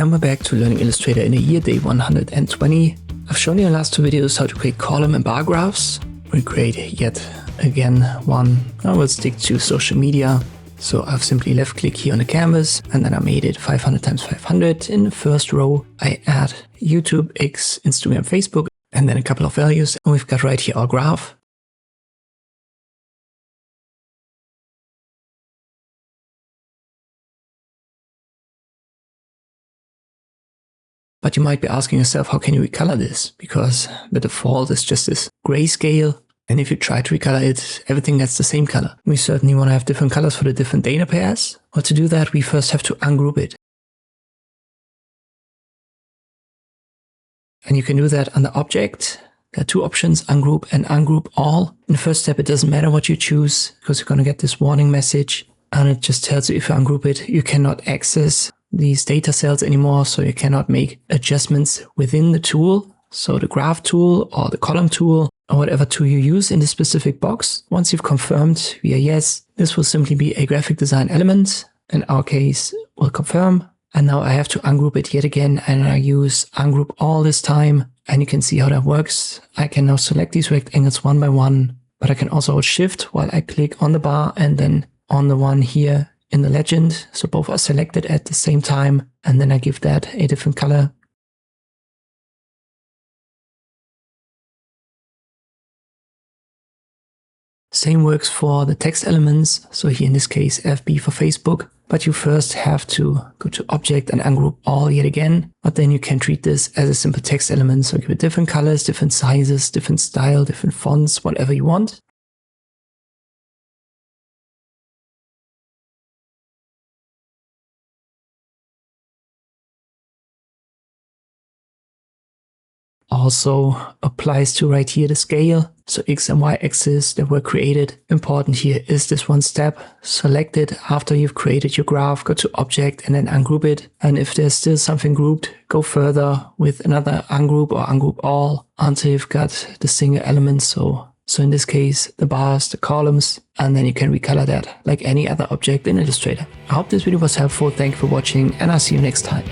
And we're back to learning Illustrator in a year, day 120. I've shown you in the last 2 videos how to create column and bar graphs. We create yet again one. I will stick to social media. So I've simply left click here on the canvas and then I made it 500 times 500. In the first row, I add YouTube, X, Instagram, Facebook, and then a couple of values. And we've got right here our graph. But you might be asking yourself, how can you recolor this? Because the default is just this grayscale. And if you try to recolor it, everything gets the same color. We certainly want to have different colors for the different data pairs. But to do that, we first have to ungroup it. And you can do that under Object. There are 2 options, ungroup and ungroup all. In the first step, it doesn't matter what you choose because you're going to get this warning message. And it just tells you if you ungroup it, you cannot access these data cells anymore, so you cannot make adjustments within the tool. So the graph tool or the column tool or whatever tool you use in the specific box. Once you've confirmed via yes, this will simply be a graphic design element. In our case, we'll confirm. And now I have to ungroup it yet again, and I use ungroup all this time. And you can see how that works. I can now select these rectangles one by one, but I can also hold Shift while I click on the bar and then on the one here in the legend. So both are selected at the same time. And then I give that a different color. Same works for the text elements. So here in this case, FB for Facebook. But you first have to go to Object and ungroup all yet again. But then you can treat this as a simple text element. So give it different colors, different sizes, different style, different fonts, whatever you want. Also applies to right here the scale. So X and Y axis that were created. Important here is this one step. Select it after you've created your graph, go to Object and then ungroup it. And if there's still something grouped, go further with another ungroup or ungroup all until you've got the single element. So in this case, the bars, the columns, and then you can recolor that like any other object in Illustrator. I hope this video was helpful. Thank you for watching and I'll see you next time.